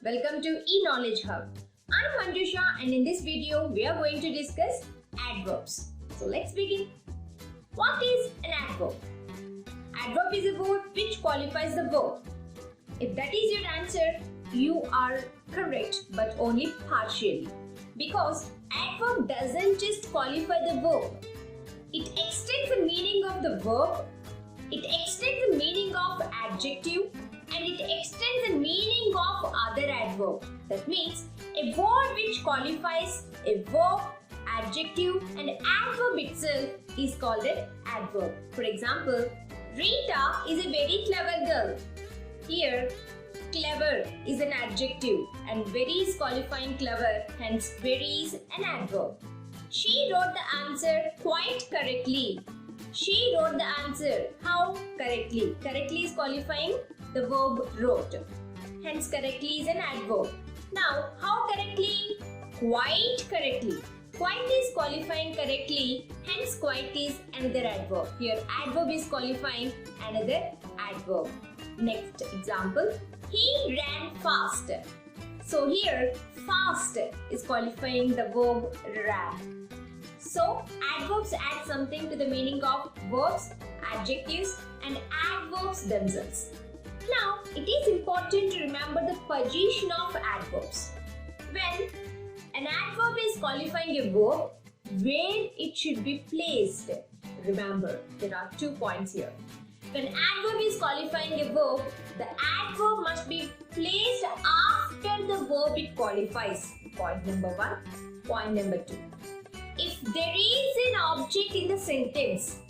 Welcome to eKnowledge Hub. I'm Mandusha and in this video we are going to discuss adverbs. So let's begin. What is an adverb? Adverb is a word which qualifies the verb. If that is your answer, you are correct but only partially. Because adverb doesn't just qualify the verb. It extends the meaning of the verb, it extends the meaning of adjective, and it extends the meaning of other adverb. That means a word which qualifies a verb, adjective and adverb itself is called an adverb. For example, Rita is a very clever girl. Here, clever is an adjective and very is qualifying clever, hence very is an adverb. She wrote the answer quite correctly. She wrote the answer. How? Correctly. Correctly is qualifying the verb wrote. Hence correctly is an adverb. Now, how correctly? Quite correctly. Quite is qualifying correctly. Hence quite is another adverb. Here adverb is qualifying another adverb. Next example. He ran fast. So here fast is qualifying the verb ran. So, adverbs add something to the meaning of verbs, adjectives and adverbs themselves. Now, it is important to remember the position of adverbs. When an adverb is qualifying a verb, where it should be placed. Remember, there are 2 points here. When adverb is qualifying a verb, the adverb must be placed after the verb it qualifies. Point number 1. Point number 2. If there is an object in the sentence,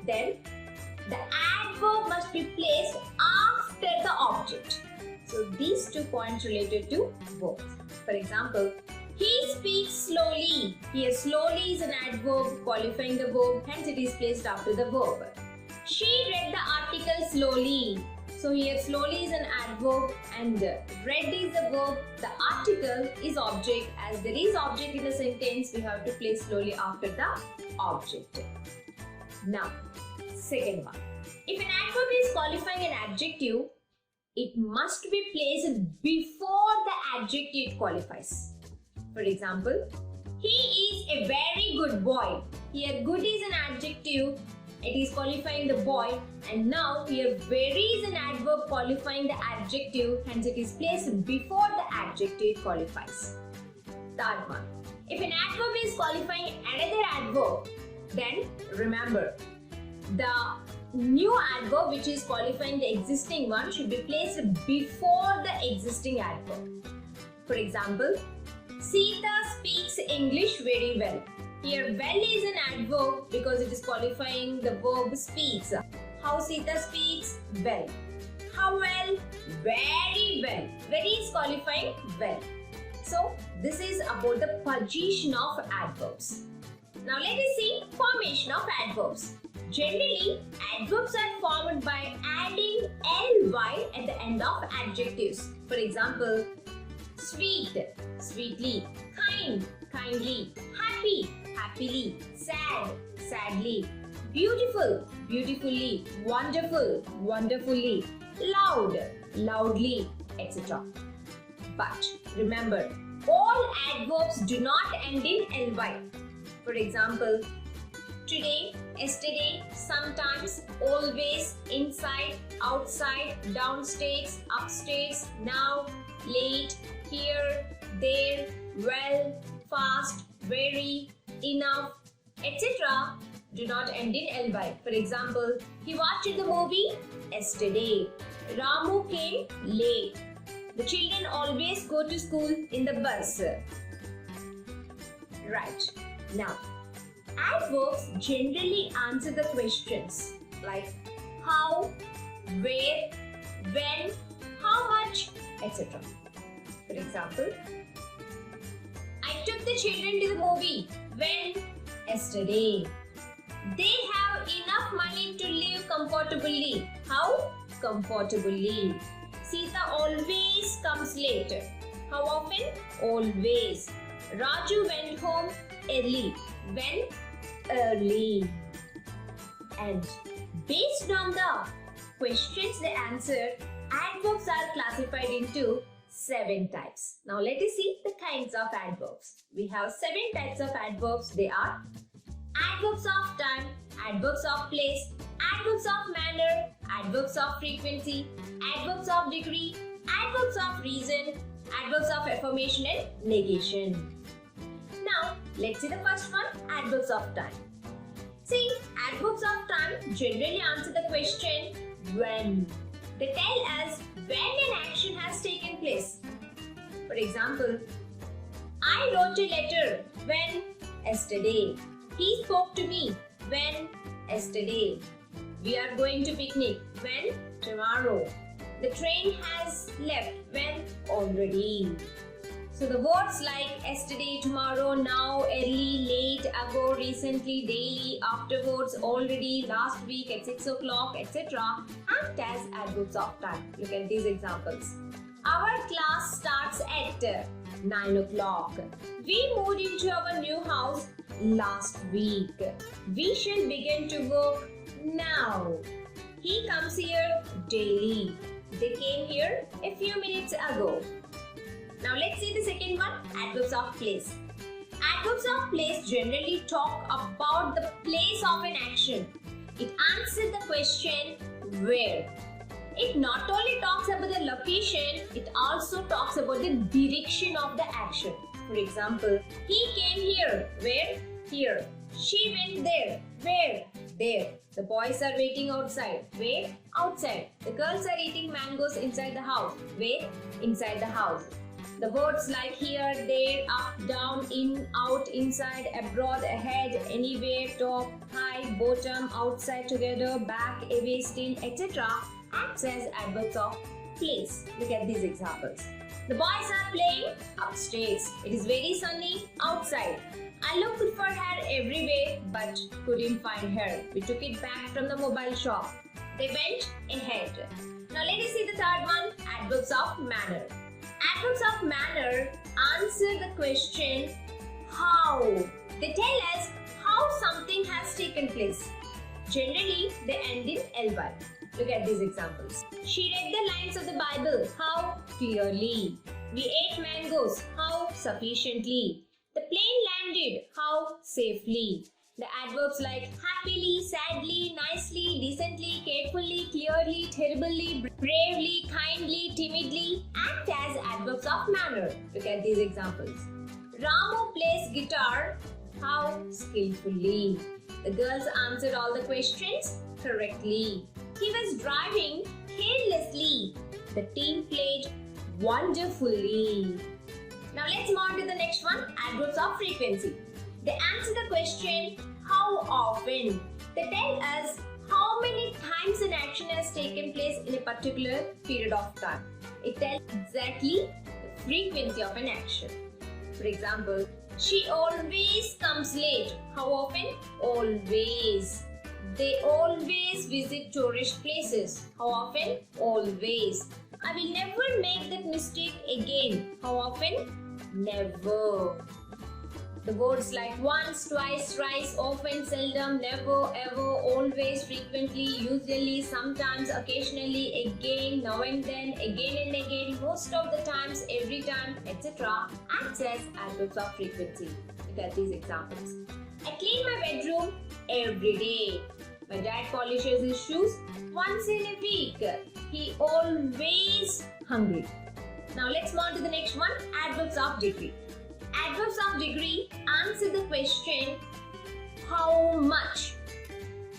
then the adverb must be placed after the object. So these 2 points related to verbs. For example, he speaks slowly. Here slowly is an adverb qualifying the verb, hence it is placed after the verb. She read the article slowly. So here slowly is an adverb and read is the verb, the article is object. As there is object in the sentence, we have to place slowly after the object. Now, second one. If an adverb is qualifying an adjective, it must be placed before the adjective it qualifies. For example, he is a very good boy. Here good is an adjective. It is qualifying the boy and now here very is an adverb qualifying the adjective, hence it is placed before the adjective qualifies. Third one. If an adverb is qualifying another adverb, then remember the new adverb which is qualifying the existing one should be placed before the existing adverb. For example, Sita speaks English very well. Here, well is an adverb because it is qualifying the verb speaks. How Sita speaks? Well. How well? Very well. Very is qualifying well. So, this is about the position of adverbs. Now, let us see formation of adverbs. Generally, adverbs are formed by adding ly at the end of adjectives. For example, sweet, sweetly, kind, kindly, happy, happily, sad, sadly, beautiful, beautifully, wonderful, wonderfully, loud, loudly, etc. But remember, all adverbs do not end in ly. For example, today, yesterday, sometimes, always, inside, outside, downstairs, upstairs, now, late, here, there, well, fast, very, enough, etc. do not end in ly. For example, he watched the movie yesterday. Ramu came late. The children always go to school in the bus. Right. Now, adverbs generally answer the questions like how, where, when, how much, etc. For example, I took the children to the movie. When? Yesterday. They have enough money to live comfortably. How? Comfortably. Sita always comes late. How often? Always. Raju went home early. When? Early. And based on the questions they answer, adverbs are classified into 7 types. Now let us see the kinds of adverbs. We have 7 types of adverbs. They are adverbs of time, adverbs of place, adverbs of manner, adverbs of frequency, adverbs of degree, adverbs of reason, adverbs of affirmation and negation. Now, let's see the first one, adverbs of time. See, adverbs of time generally answer the question when. They tell us when an action has taken place. For example, I wrote a letter when yesterday. He spoke to me when yesterday. We are going to picnic when tomorrow. The train has left when already. So the words like yesterday, tomorrow, now, early, late, ago, recently, daily, afterwards, already, last week, at 6 o'clock, etc. act as adverbs of time. Look at these examples. Our class starts at 9 o'clock. We moved into our new house last week. We shall begin to work now. He comes here daily. They came here a few minutes ago. Now let's see the second one, adverbs of place. Adverbs of place generally talk about the place of an action. It answers the question where. It not only talks about the location, it also talks about the direction of the action. For example, he came here. Where? Here. She went there. Where? There. The boys are waiting outside. Where? Outside. The girls are eating mangoes inside the house. Where? Inside the house. The words like here, there, up, down, in, out, inside, abroad, ahead, anywhere, top, high, bottom, outside, together, back, away, still, etc. acts as adverbs of place. Look at these examples. The boys are playing upstairs. It is very sunny outside. I looked for her everywhere but couldn't find her. We took it back from the mobile shop. They went ahead. Now let us see the third one, adverbs of manner. Adverbs of manner answer the question how. They tell us how something has taken place. Generally, they end in ly. Look at these examples. She read the lines of the Bible. How? Clearly. We ate mangoes. How? Sufficiently. The plane landed. How? Safely. The adverbs like happily, sadly, nicely, decently, carefully, clearly, terribly, bravely, kindly, timidly act as adverbs of manner. Look at these examples. Ramu plays guitar. How? Skillfully. The girls answered all the questions correctly. He was driving carelessly. The team played wonderfully. Now let's move on to the next one, adverbs of frequency. They answer the question how often. They tell us how many times an action has taken place in a particular period of time. It tells exactly the frequency of an action. For example, she always comes late. How often? Always. They always visit tourist places. How often? Always. I will never make that mistake again. How often? Never. The words like once, twice, thrice, often, seldom, never, ever, always, frequently, usually, sometimes, occasionally, again, now and then, again and again, most of the times, every time, etc. acts as adverbs of frequency. Look at these examples. I clean my bedroom every day. My dad polishes his shoes once in a week. He always hungry. Now let's move on to the next one, adverbs of degree. Adverbs of degree answer the question how much,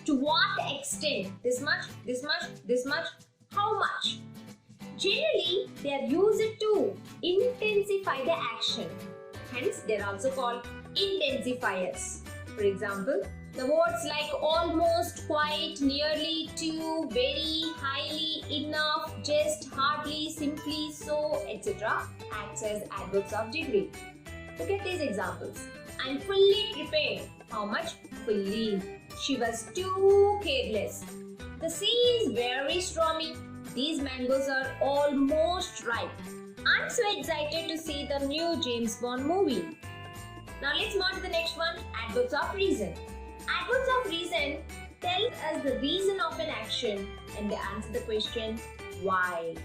to what extent, this much, this much, this much, how much. Generally, they are used to intensify the action. Hence, they are also called intensifiers. For example, the words like almost, quite, nearly, to, very, highly, enough, just, hardly, simply, so, etc. acts as adverbs of degree. Look at these examples. I'm fully prepared. How much? Fully. She was too careless. The sea is very stormy. These mangoes are almost ripe. I'm so excited to see the new James Bond movie. Now let's move on to the next one, adverbs of reason. Adverbs of reason tell us the reason of an action and they answer the question why.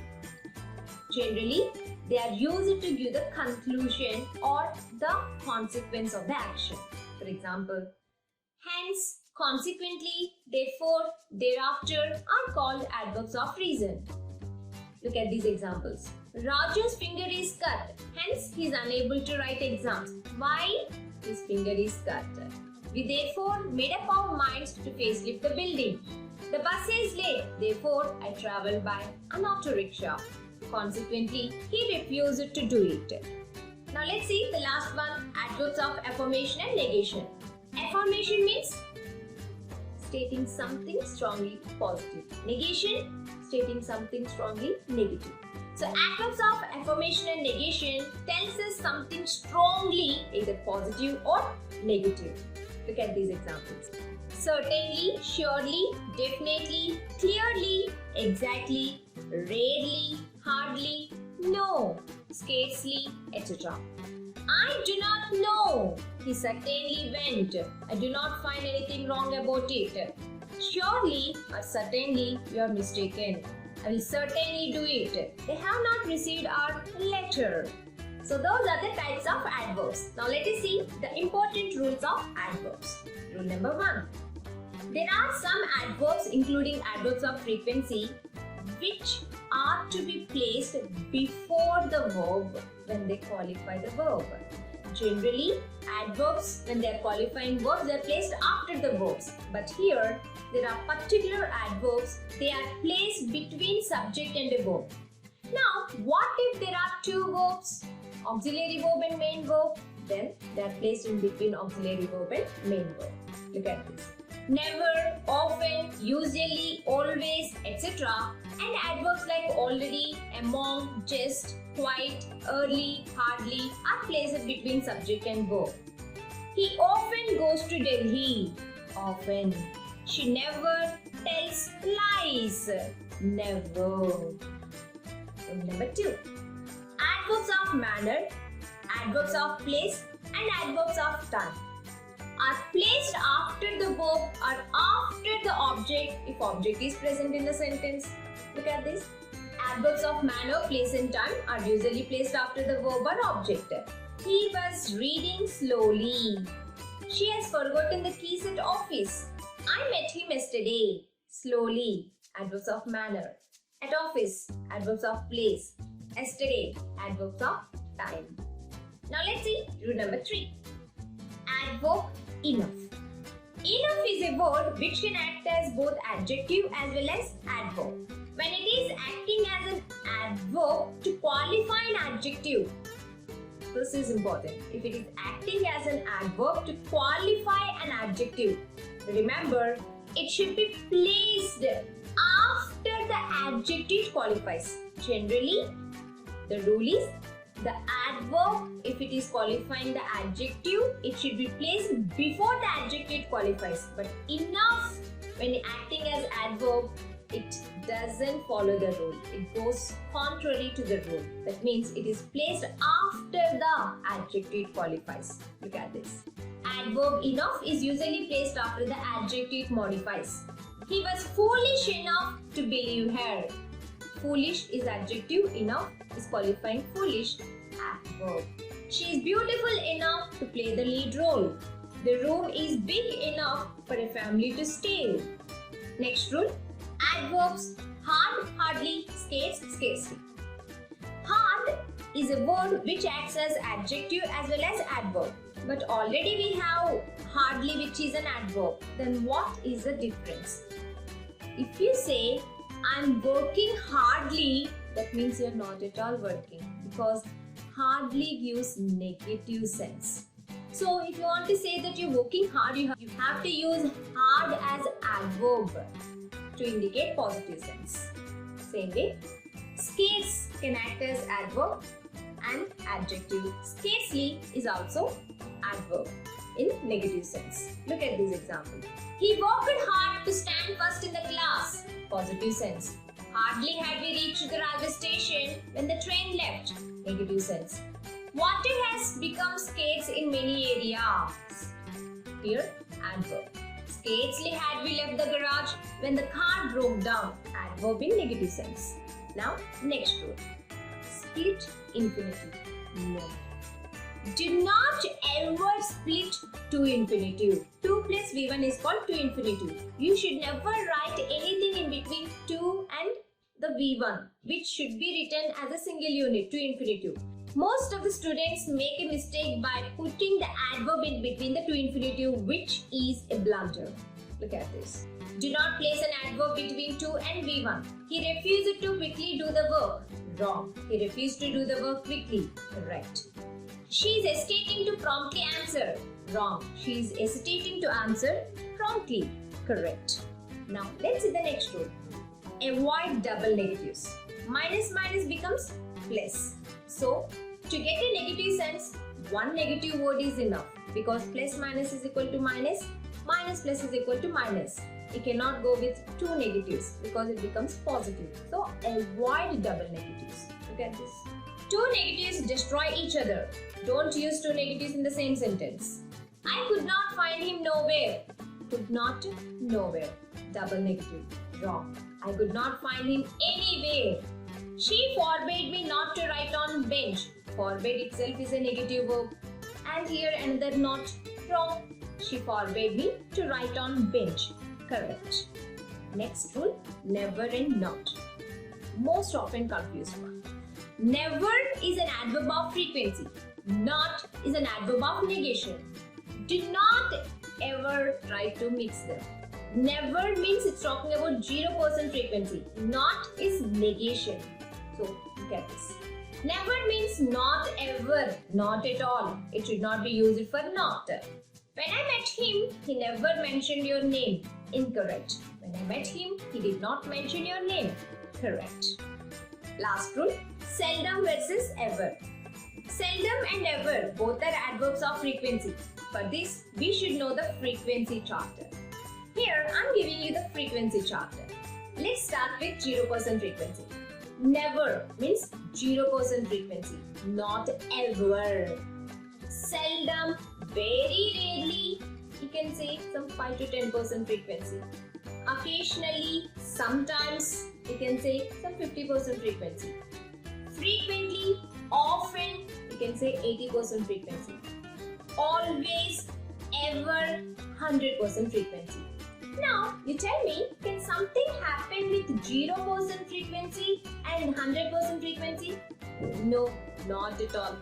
Generally, they are used to give the conclusion or the consequence of the action. For example, hence, consequently, therefore, thereafter are called adverbs of reason. Look at these examples. Raju's finger is cut, hence he is unable to write exams. Why? His finger is cut. We therefore made up our minds to facelift the building. The bus is late, therefore I travelled by an auto rickshaw. Consequently, he refused to do it. Now let's see the last one, adverbs of affirmation and negation. Affirmation means stating something strongly positive. Negation, stating something strongly negative. So adverbs of affirmation and negation tells us something strongly either positive or negative. Look at these examples. Certainly, surely, definitely, clearly, exactly, rarely, hardly, no, scarcely, etc. I do not know. He certainly went. I do not find anything wrong about it. Surely or certainly you are mistaken. I will certainly do it. They have not received our letter. So those are the types of adverbs. Now let us see the important rules of adverbs. Rule number 1. There are some adverbs including adverbs of frequency which are to be placed before the verb when they qualify the verb. Generally, adverbs when they are qualifying verbs they are placed after the verbs. But here there are particular adverbs they are placed between subject and a verb. Now what if there are two verbs? Auxiliary verb and main verb, then they are placed in between auxiliary verb and main verb. Look at this. Never, often, usually, always, etc. And adverbs like already, among, just, quite, early, hardly are placed between subject and verb. He often goes to Delhi. Often. She never tells lies. Never. Number 2. Adverbs of manner, adverbs of place and adverbs of time are placed after the verb or after the object if object is present in the sentence. Look at this. Adverbs of manner, place and time are usually placed after the verb or object. He was reading slowly. She has forgotten the keys at office. I met him yesterday. Slowly. Adverbs of manner. At office. Adverbs of place. Yesterday, adverbs of time. Now let's see rule number 3. Adverb enough. Enough is a word which can act as both adjective as well as adverb. When it is acting as an adverb to qualify an adjective, this is important. If it is acting as an adverb to qualify an adjective, remember it should be placed after the adjective qualifies. Generally, the rule is the adverb, if it is qualifying the adjective, it should be placed before the adjective qualifies. But enough, when acting as adverb, it doesn't follow the rule. It goes contrary to the rule. That means it is placed after the adjective qualifies. Look at this. Adverb enough is usually placed after the adjective modifies. He was foolish enough to believe her. Foolish is adjective, enough is qualifying foolish, adverb. She is beautiful enough to play the lead role. The room is big enough for a family to stay. Next rule, adverbs hard, hardly, scarce, scarcely. Hard is a word which acts as adjective as well as adverb. But already we have hardly which is an adverb. Then what is the difference? If you say I'm working hardly, that means you're not at all working because hardly gives negative sense. So if you want to say that you're working hard, you have to use hard as adverb to indicate positive sense. Same way, scarce can act as adverb and adjective. Scarcely is also adverb in negative sense. Look at this example. He worked hard to stand first in the class. Positive sense. Hardly had we reached the railway station when the train left. Negative sense. Water has become scarce in many areas. Here, adverb. Scarcely had we left the garage when the car broke down. Adverb in negative sense. Now, next rule. Split infinitive. No. Do not ever split to infinitive. 2 plus V1 is called to infinitive. You should never write anything in between 2 and the V1, which should be written as a single unit, to infinitive. Most of the students make a mistake by putting the adverb in between the to infinitive, which is a blunder. Look at this. Do not place an adverb between 2 and V1. He refused to quickly do the work. Wrong. He refused to do the work quickly. Correct. She is hesitating to promptly answer. Wrong. She is hesitating to answer promptly. Correct. Now, let's see the next rule. Avoid double negatives. Minus minus becomes plus. So, to get a negative sense, one negative word is enough, because plus minus is equal to minus, minus plus is equal to minus. You cannot go with two negatives because it becomes positive. So, avoid double negatives. Look at this. Two negatives destroy each other. Don't use two negatives in the same sentence. I could not find him nowhere. Could not, nowhere. Double negative. Wrong. I could not find him anywhere. She forbade me not to write on bench. Forbade itself is a negative verb. And here another not. Wrong. She forbade me to write on bench. Correct. Next rule, never and not. Most often confused one. Never is an adverb of frequency. Not is an adverb of negation. Do not ever try to mix them. Never means it's talking about 0% frequency. Not is negation. So, look at this. Never means not ever, not at all. It should not be used for not. When I met him, he never mentioned your name. Incorrect. When I met him, he did not mention your name. Correct. Last rule, seldom versus ever. Seldom and ever, both are adverbs of frequency. For this, we should know the frequency charter. Here, I'm giving you the frequency charter. Let's start with 0% frequency. Never means 0% frequency, not ever. Seldom, very rarely, you can say some 5 to 10% frequency. Occasionally, sometimes, you can say some 50% frequency. Frequently, often, you can say 80% frequency. Always, ever, 100% frequency. Now, you tell me, can something happen with 0% frequency and 100% frequency? No, not at all.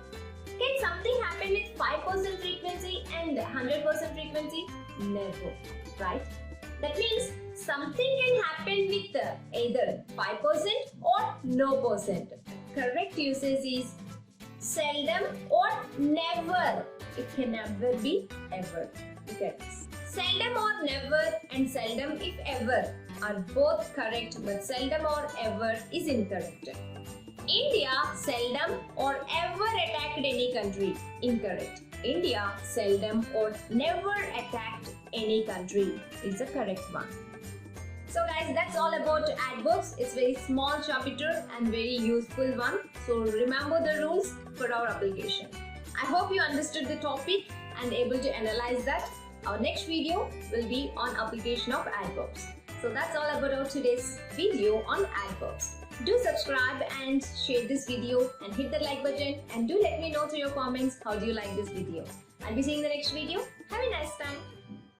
Can something happen with 5% frequency and 100% frequency? Never, right? That means something can happen with either 5% or no percent. Correct usage is seldom or never. It can never be ever. Look at this. Seldom or never and seldom if ever are both correct, but seldom or ever is incorrect. India seldom or ever attacked any country. Incorrect. India seldom or never attacked any country is the correct one. So guys, that's all about adverbs. It's very small chapter and very useful one. So remember the rules for our application. I hope you understood the topic and able to analyze that. Our next video will be on application of adverbs. So that's all about our today's video on adverbs. Do subscribe and share this video and hit the like button, and do let me know through your comments how do you like this video. I'll be seeing you in the next video. Have a nice time.